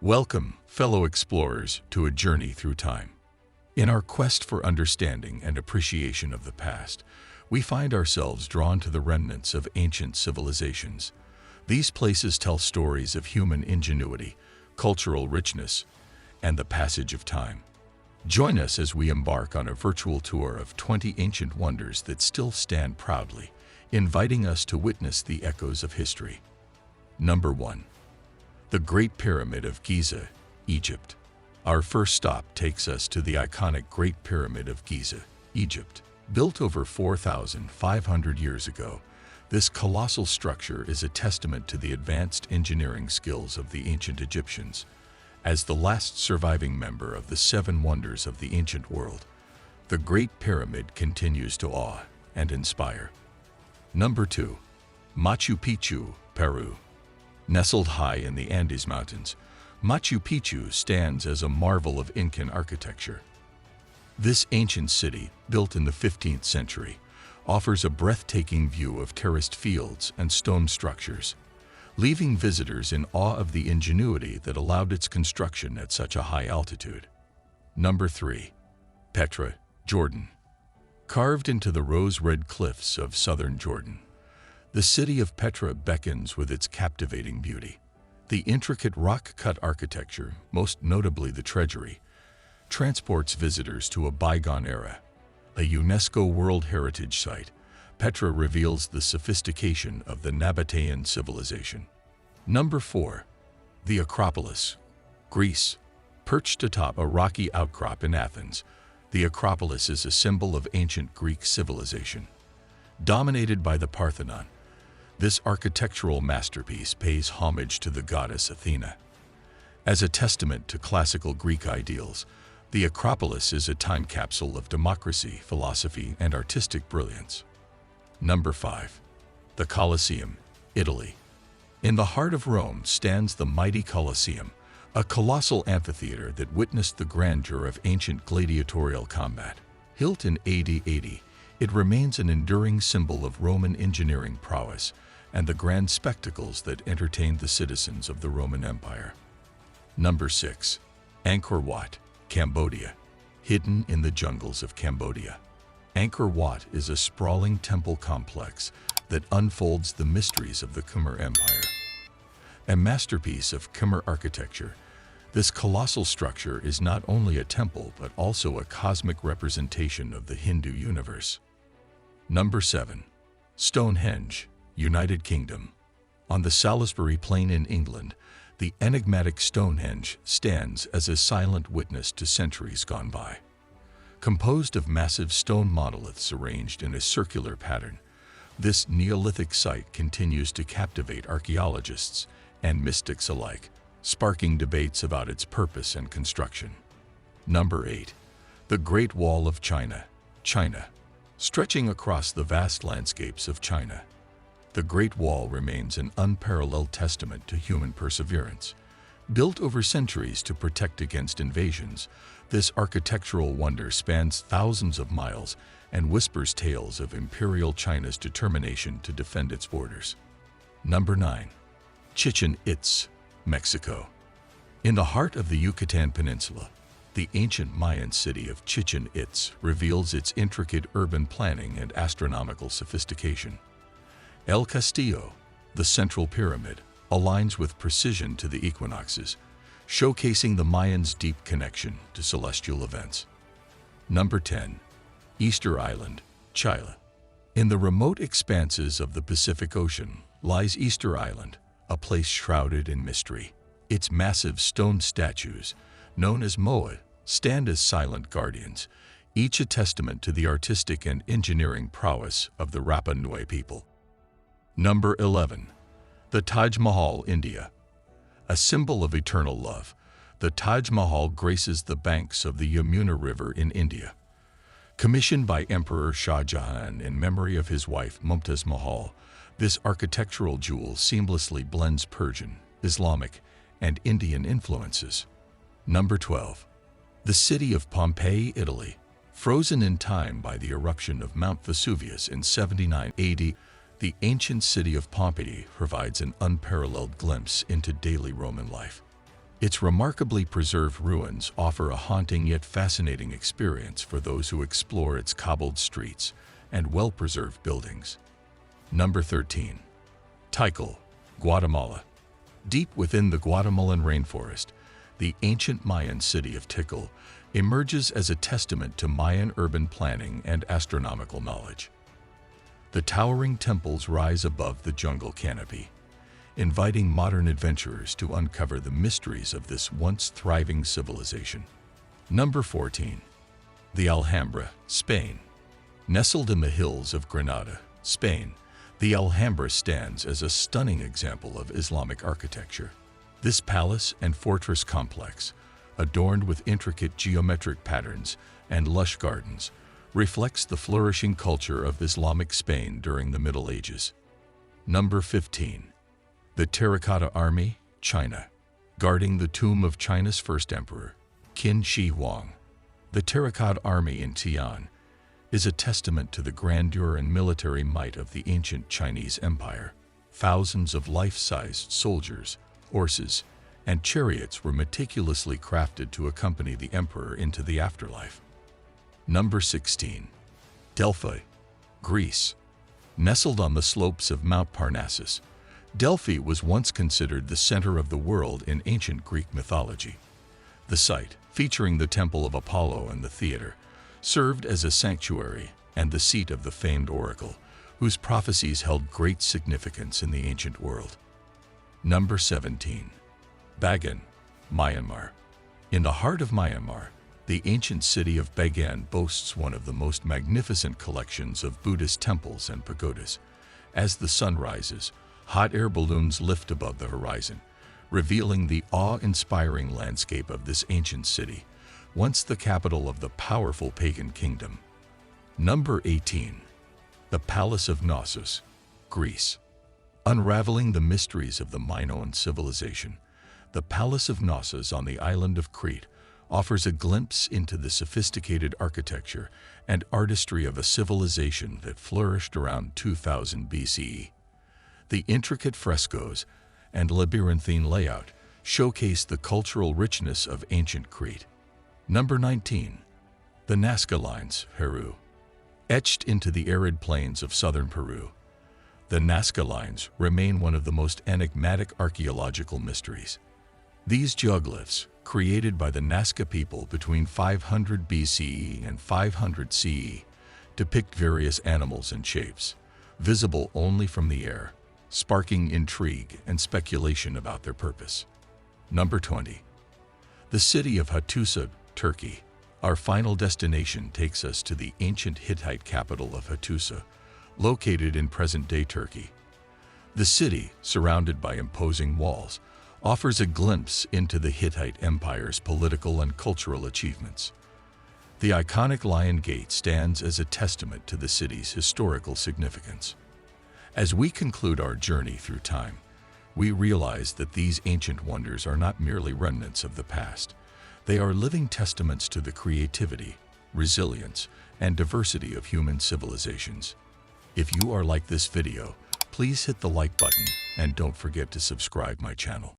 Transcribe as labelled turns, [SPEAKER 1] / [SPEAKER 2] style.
[SPEAKER 1] Welcome, fellow explorers, to a journey through time. In our quest for understanding and appreciation of the past, we find ourselves drawn to the remnants of ancient civilizations. These places tell stories of human ingenuity, cultural richness, and the passage of time. Join us as we embark on a virtual tour of 20 ancient wonders that still stand proudly, inviting us to witness the echoes of history. Number 1. The Great Pyramid of Giza, Egypt. Our first stop takes us to the iconic Great Pyramid of Giza, Egypt. Built over 4,500 years ago, this colossal structure is a testament to the advanced engineering skills of the ancient Egyptians. As the last surviving member of the Seven Wonders of the ancient world, the Great Pyramid continues to awe and inspire. Number 2. Machu Picchu, Peru. Nestled high in the Andes Mountains, Machu Picchu stands as a marvel of Incan architecture. This ancient city, built in the 15th century, offers a breathtaking view of terraced fields and stone structures, leaving visitors in awe of the ingenuity that allowed its construction at such a high altitude. Number 3. Petra, Jordan. Carved into the rose-red cliffs of southern Jordan, the city of Petra beckons with its captivating beauty. The intricate rock-cut architecture, most notably the treasury, transports visitors to a bygone era. A UNESCO World Heritage Site, Petra reveals the sophistication of the Nabatean civilization. Number 4. The Acropolis, Greece. Perched atop a rocky outcrop in Athens, the Acropolis is a symbol of ancient Greek civilization. Dominated by the Parthenon, this architectural masterpiece pays homage to the goddess Athena. As a testament to classical Greek ideals, the Acropolis is a time capsule of democracy, philosophy, and artistic brilliance. Number 5. The Colosseum, Italy. In the heart of Rome stands the mighty Colosseum, a colossal amphitheater that witnessed the grandeur of ancient gladiatorial combat. Built in AD 80, it remains an enduring symbol of Roman engineering prowess and the grand spectacles that entertained the citizens of the Roman Empire. Number 6. Angkor Wat, Cambodia. Hidden in the jungles of Cambodia, Angkor Wat is a sprawling temple complex that unfolds the mysteries of the Khmer Empire. A masterpiece of Khmer architecture, this colossal structure is not only a temple but also a cosmic representation of the Hindu universe. Number 7. Stonehenge, United Kingdom. On the Salisbury Plain in England, the enigmatic Stonehenge stands as a silent witness to centuries gone by. Composed of massive stone monoliths arranged in a circular pattern, this Neolithic site continues to captivate archaeologists and mystics alike, sparking debates about its purpose and construction. Number 8. The Great Wall of China, China. Stretching across the vast landscapes of China, the Great Wall remains an unparalleled testament to human perseverance. Built over centuries to protect against invasions, this architectural wonder spans thousands of miles and whispers tales of Imperial China's determination to defend its borders. Number 9. Chichen Itza, Mexico. In the heart of the Yucatan Peninsula, the ancient Mayan city of Chichen Itza reveals its intricate urban planning and astronomical sophistication. El Castillo, the central pyramid, aligns with precision to the equinoxes, showcasing the Mayans' deep connection to celestial events. Number 10. Easter Island, Chile. In the remote expanses of the Pacific Ocean lies Easter Island, a place shrouded in mystery. Its massive stone statues, known as moai, stand as silent guardians, each a testament to the artistic and engineering prowess of the Rapa Nui people. Number 11. The Taj Mahal, India. A symbol of eternal love, the Taj Mahal graces the banks of the Yamuna River in India. Commissioned by Emperor Shah Jahan in memory of his wife Mumtaz Mahal, this architectural jewel seamlessly blends Persian, Islamic, and Indian influences. Number 12. The city of Pompeii, Italy. Frozen in time by the eruption of Mount Vesuvius in 79 AD, the ancient city of Pompeii provides an unparalleled glimpse into daily Roman life. Its remarkably preserved ruins offer a haunting yet fascinating experience for those who explore its cobbled streets and well-preserved buildings. Number 13. Tikal, Guatemala. Deep within the Guatemalan rainforest, the ancient Mayan city of Tikal emerges as a testament to Mayan urban planning and astronomical knowledge. The towering temples rise above the jungle canopy, inviting modern adventurers to uncover the mysteries of this once thriving civilization. Number 14. The Alhambra, Spain. Nestled in the hills of Granada, Spain, the Alhambra stands as a stunning example of Islamic architecture. This palace and fortress complex, adorned with intricate geometric patterns and lush gardens, reflects the flourishing culture of Islamic Spain during the Middle Ages. Number 15. The Terracotta Army, China. Guarding the tomb of China's first emperor, Qin Shi Huang, the Terracotta Army in Tian is a testament to the grandeur and military might of the ancient Chinese Empire. Thousands of life-sized soldiers, horses, and chariots were meticulously crafted to accompany the emperor into the afterlife. Number 16. Delphi, Greece. Nestled on the slopes of Mount Parnassus, Delphi was once considered the center of the world in ancient Greek mythology. The site, featuring the Temple of Apollo and the theater, served as a sanctuary and the seat of the famed oracle, whose prophecies held great significance in the ancient world. Number 17. Bagan, Myanmar. In the heart of Myanmar, the ancient city of Bagan boasts one of the most magnificent collections of Buddhist temples and pagodas. As the sun rises, hot air balloons lift above the horizon, revealing the awe-inspiring landscape of this ancient city, once the capital of the powerful pagan kingdom. Number 18. The Palace of Knossos, Greece. Unraveling the mysteries of the Minoan civilization, the Palace of Knossos on the island of Crete offers a glimpse into the sophisticated architecture and artistry of a civilization that flourished around 2000 BCE. The intricate frescoes and labyrinthine layout showcase the cultural richness of ancient Crete. Number 19. The Nazca Lines, Peru. Etched into the arid plains of southern Peru, the Nazca Lines remain one of the most enigmatic archaeological mysteries. These geoglyphs, created by the Nazca people between 500 BCE and 500 CE, depict various animals and shapes, visible only from the air, sparking intrigue and speculation about their purpose. Number 20. The city of Hattusa, Turkey. Our final destination takes us to the ancient Hittite capital of Hattusa, located in present-day Turkey. The city, surrounded by imposing walls, offers a glimpse into the Hittite Empire's political and cultural achievements. The iconic Lion Gate stands as a testament to the city's historical significance. As we conclude our journey through time, we realize that these ancient wonders are not merely remnants of the past. They are living testaments to the creativity, resilience, and diversity of human civilizations. If you are like this video, please hit the like button and don't forget to subscribe my channel.